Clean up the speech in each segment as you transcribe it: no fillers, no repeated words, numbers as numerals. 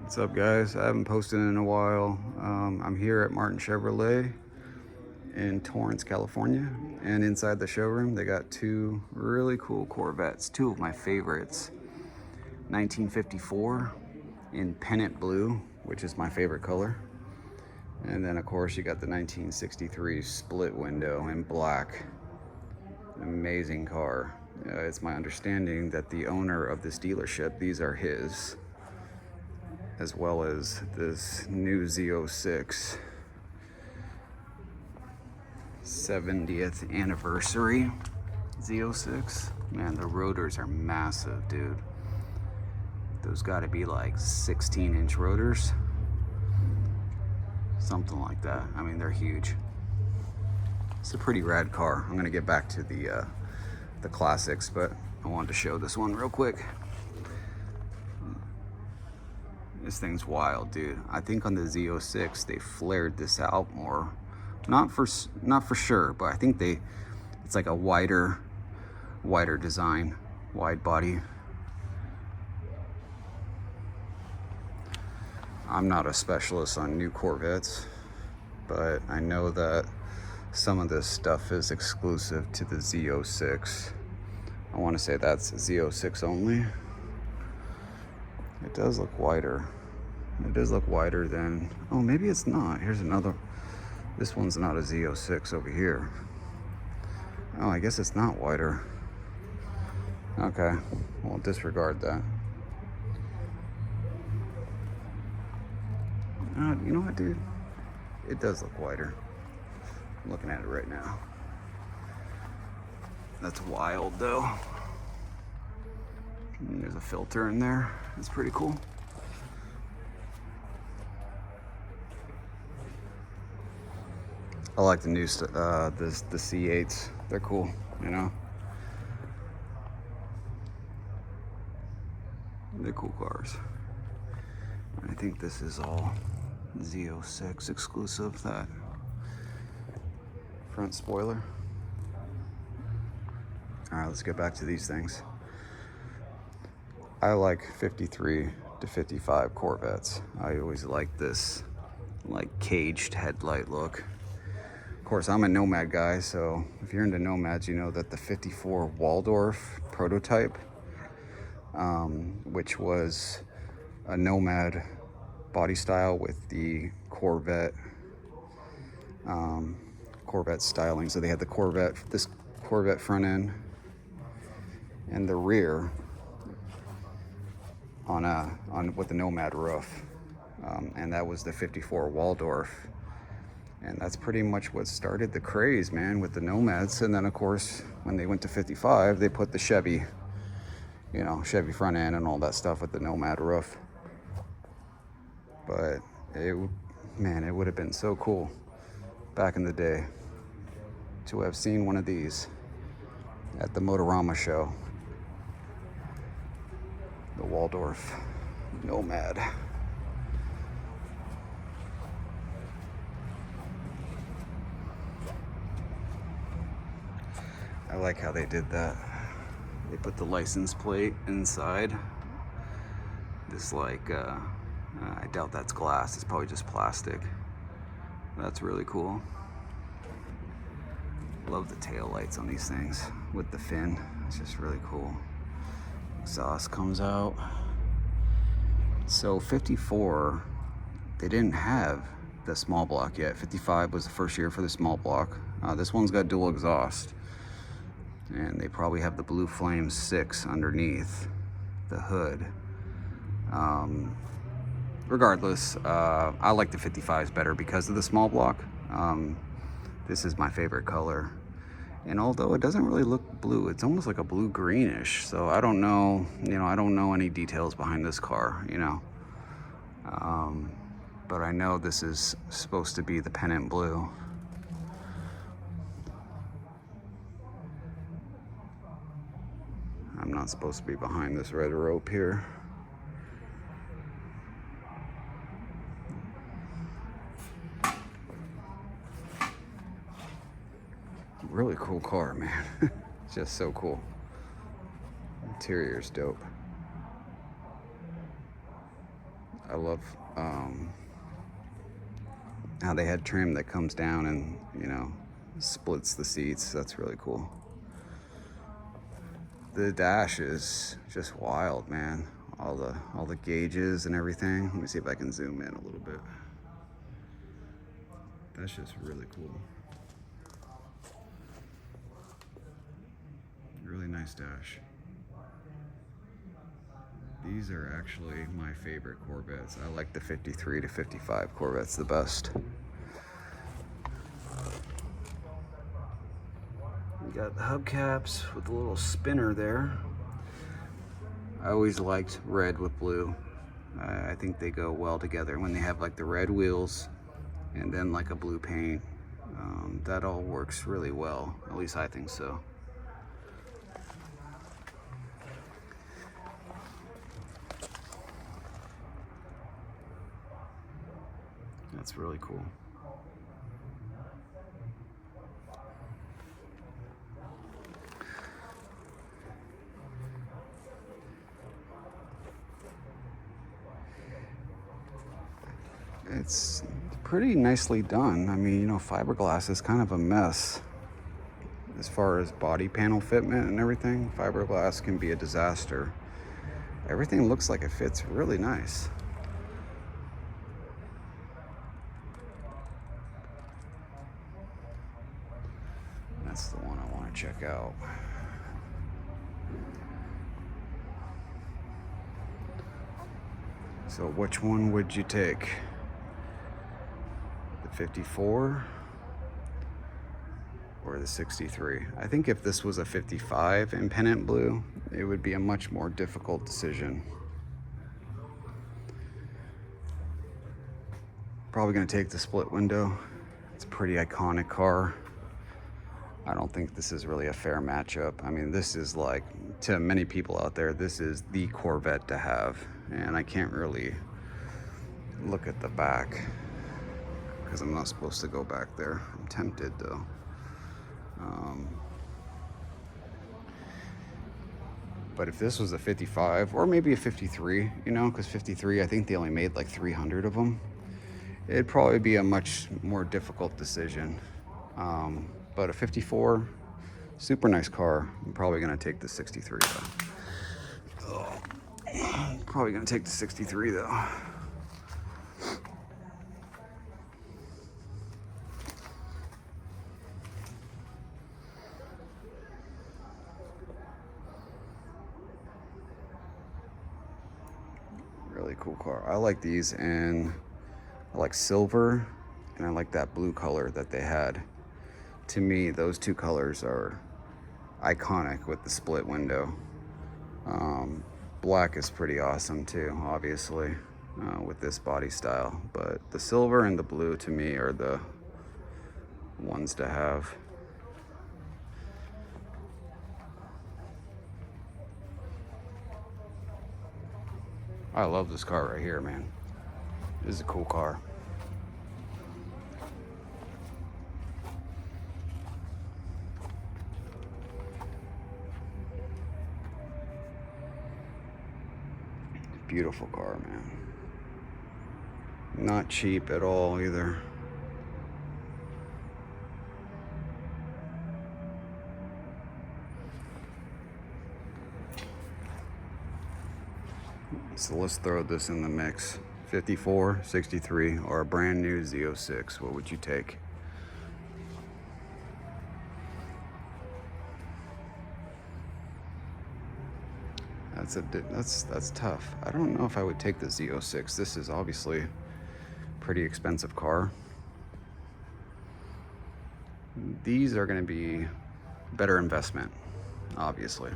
What's up, guys? I haven't posted in a while. I'm here at Martin Chevrolet in Torrance, California, and inside the showroom they got two really cool Corvettes, two of my favorites. 1954 in pennant blue, which is my favorite color, and then of course you got the 1963 split window in black. Amazing car. It's my understanding that the owner of this dealership, these are his, as well as this new Z06 70th anniversary Z06. Man, the rotors are massive, dude. Those gotta be like 16-inch rotors, something like that. I mean, they're huge. It's a pretty rad car. I'm gonna get back to the classics, but I wanted to show this one real quick. This thing's wild, dude. I think on the Z06 they flared this out more. Not for sure, but I think it's like a wider design, wide body. I'm not a specialist on new Corvettes, but I know that some of this stuff is exclusive to the Z06. I want to say that's Z06 only. It does look wider. It does look wider than, oh, maybe it's not. Here's another. This one's not a Z06 over here. Oh, I guess it's not wider. Okay, well, disregard that. You know what, dude? It does look wider. I'm looking at it right now. That's wild, though. And there's a filter in there. It's pretty cool. I like the new the C8s. They're cool, you know. They're cool cars. I think this is all Z06 exclusive. That front spoiler. All right, let's get back to these things. I like 53 to 55 Corvettes. I always like this like caged headlight look. Of course, I'm a Nomad guy, so if you're into Nomads, you know that the 54 Waldorf prototype, which was a Nomad body style with the Corvette styling. So they had this Corvette front end and the rear on with the Nomad roof, and that was the 54 Waldorf. And that's pretty much what started the craze, man, with the Nomads. And then, of course, when they went to 55, they put the Chevy, Chevy front end and all that stuff with the Nomad roof. But it would have been so cool back in the day to have seen one of these at the Motorama show. The Waldorf Nomad. I like how they did that. They put the license plate inside. This I doubt that's glass. It's probably just plastic. That's really cool. Love the tail lights on these things with the fin. It's just really cool. Exhaust comes out. So 54, they didn't have the small block yet. 55 was the first year for the small block. This one's got dual exhaust. And they probably have the Blue Flame 6 underneath the hood. Regardless, I like the 55s better because of the small block. This is my favorite color. And although it doesn't really look blue, it's almost like a blue greenish. So I don't know, I don't know any details behind this car, but I know this is supposed to be the pennant blue. I'm not supposed to be behind this red rope here. Really cool car, man. Just so cool. Interior's dope. I love how they had trim that comes down and, you know, splits the seats. That's really cool. The dash is just wild, man. All the gauges and everything. Let me see if I can zoom in a little bit. That's just really cool. Really nice dash. These are actually my favorite Corvettes. I like the 53 to 55 Corvettes the best. You got the hubcaps with a little spinner there. I always liked red with blue. I think they go well together when they have like the red wheels and then like a blue paint. That all works really well. At least I think so. That's really cool. It's pretty nicely done. I mean, you know, fiberglass is kind of a mess as far as body panel fitment and everything. Fiberglass can be a disaster. Everything looks like it fits really nice. That's the one I want to check out. So which one would you take? The 54 or the 63? I think if this was a 55 in pennant blue, it would be a much more difficult decision. Probably gonna take the split window. It's a pretty iconic car. I don't think this is really a fair matchup. I mean, this is like, to many people out there, this is the Corvette to have. And I can't really look at the back because I'm not supposed to go back there. I'm tempted though. But if this was a 55 or maybe a 53, you know, because 53, I think they only made like 300 of them. It'd probably be a much more difficult decision. But a 54, super nice car. I'm probably gonna take the 63 though. Probably gonna take the 63 though. Really cool car. I like these, and I like silver, and I like that blue color that they had. To me, those two colors are iconic with the split window. Black is pretty awesome too, obviously, with this body style. But the silver and the blue to me are the ones to have. I love this car right here, man. This is a cool car. Beautiful car, man. Not cheap at all either. So let's throw this in the mix. 54, 63, or a brand new Z06. What would you take? That's tough. I don't know if I would take the Z06. This is obviously a pretty expensive car. These are going to be better investment, obviously.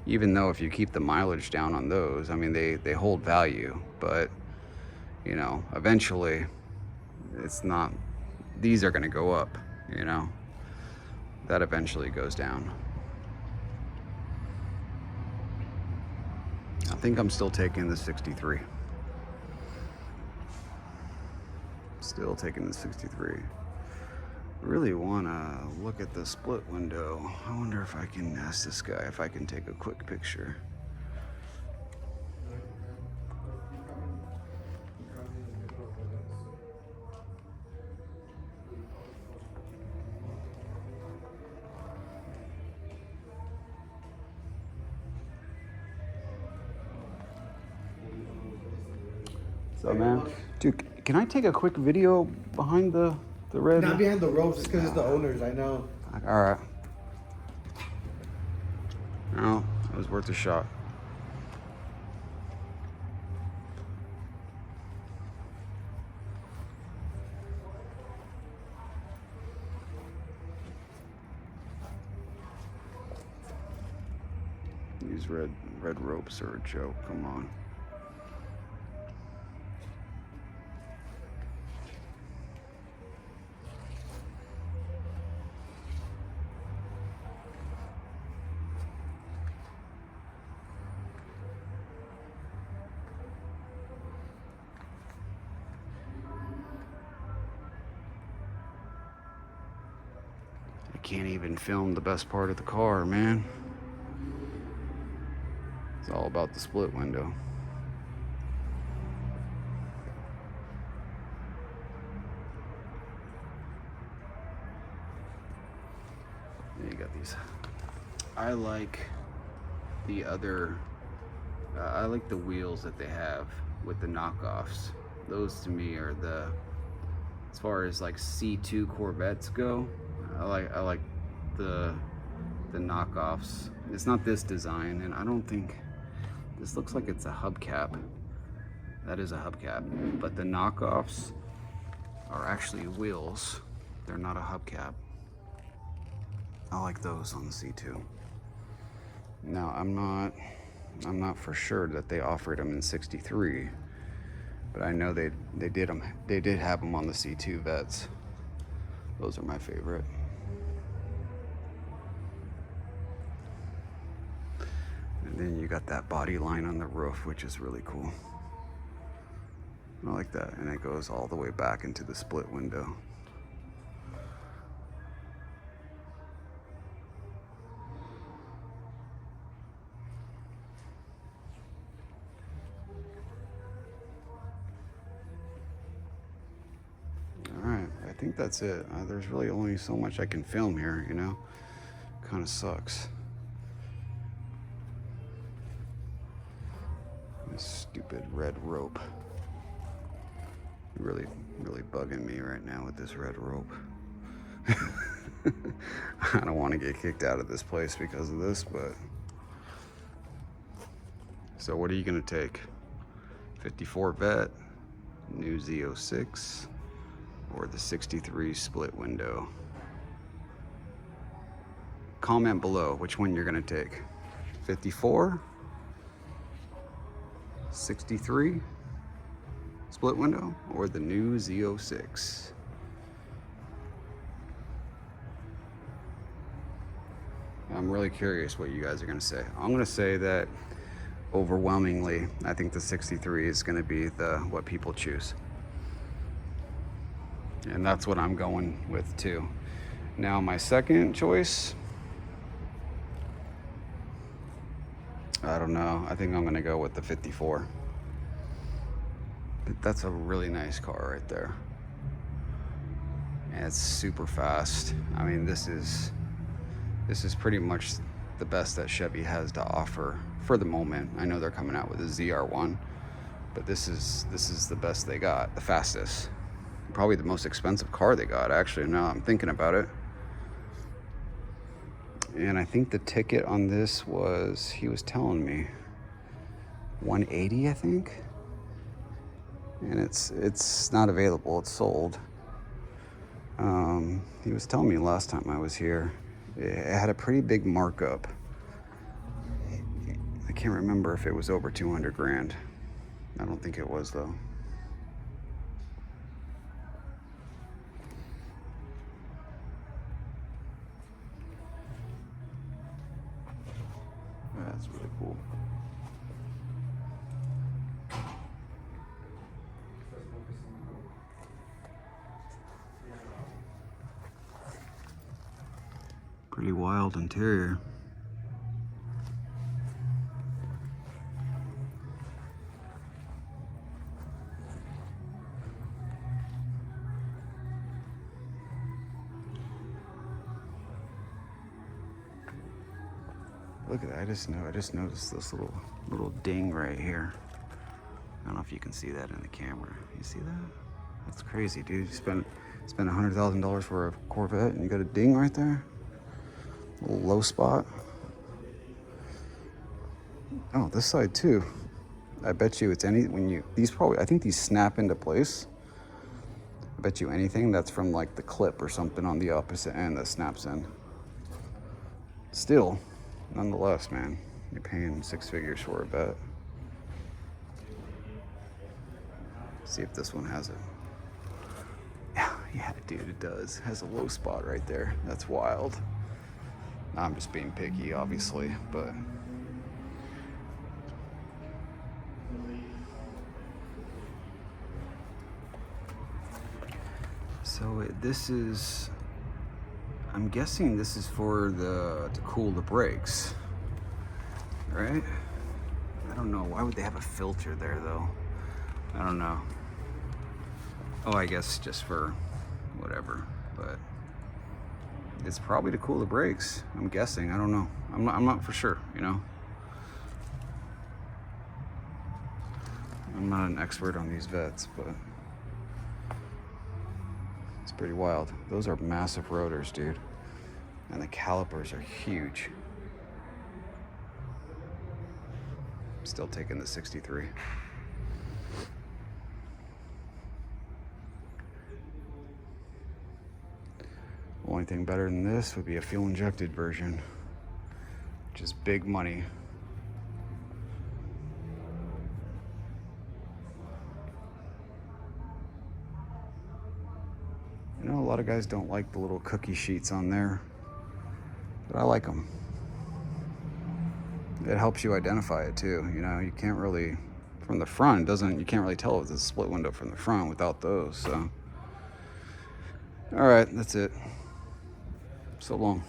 Even though if you keep the mileage down on those, I mean, they hold value, but you know, eventually it's not, these are going to go up, you know, that eventually goes down. I think I'm still taking the 63. Still taking the 63. Really want to look at the split window. I wonder if I can ask this guy if I can take a quick picture. So man, dude, can I take a quick video behind the red? Not behind the ropes, just because it's the owners. I know. All right. No, it was worth a shot. These red ropes are a joke. Come on. I can't even film the best part of the car, man. It's all about the split window. Then you got these. I like the other, I like the wheels that they have with the knockoffs. Those to me are the, as far as like C2 Corvettes go, I like the knockoffs. It's not this design, and I don't think, this looks like it's a hubcap. That is a hubcap, but the knockoffs are actually wheels. They're not a hubcap. I like those on the C2. Now, I'm not for sure that they offered them in 63, but I know they did have them on the C2 Vets. Those are my favorite. And then you got that body line on the roof, which is really cool. I like that, and it goes all the way back into the split window. All right, I think that's it. There's really only so much I can film here, you know? Kind of sucks. This stupid red rope. Really bugging me right now with this red rope. I don't want to get kicked out of this place because of this, but... So what are you gonna take? 54 Vet, new Z06, or the 63 split window? Comment below which one you're gonna take. 54, 63 split window, or the new Z06. I'm really curious what you guys are gonna say. I'm gonna say that overwhelmingly, I think the 63 is gonna be what people choose. And that's what I'm going with too. Now my second choice, I don't know. I think I'm gonna go with the 54. That's a really nice car right there. And it's super fast. I mean, this is pretty much the best that Chevy has to offer for the moment. I know they're coming out with a ZR1, but this is the best they got, the fastest. Probably the most expensive car they got, actually, now I'm thinking about it. And I think the ticket on this was, he was telling me, 180, I think. And it's not available, it's sold. He was telling me last time I was here, it had a pretty big markup. I can't remember if it was over 200 grand. I don't think it was though. That's really cool. Pretty wild interior. Look at that, I just noticed this little ding right here. I don't if you can see that in the camera. You see that? That's crazy, dude. You spend $100,000 for a Corvette and you got a ding right there. A little low spot. Oh, this side too. I bet you it's I think these snap into place. I bet you anything that's from like the clip or something on the opposite end that snaps in. Still, nonetheless, man, you're paying 6 figures for a bet. See if this one has it. Yeah, dude, it does. It has a low spot right there. That's wild. I'm just being picky, obviously, but so this is, I'm guessing this is for to cool the brakes, right? I don't know. Why would they have a filter there though? I don't know. Oh, I guess just for whatever, but it's probably to cool the brakes. I'm guessing. I don't know. I'm not for sure, you know. I'm not an expert on these vets, but it's pretty wild. Those are massive rotors, dude. And the calipers are huge. I'm still taking the 63. Only thing better than this would be a fuel injected version, which is big money. You know, a lot of guys don't like the little cookie sheets on there, but I like them. It helps you identify it too. You know, you can't really, from the front, you can't really tell if it's a split window from the front without those, so. All right, that's it. So long.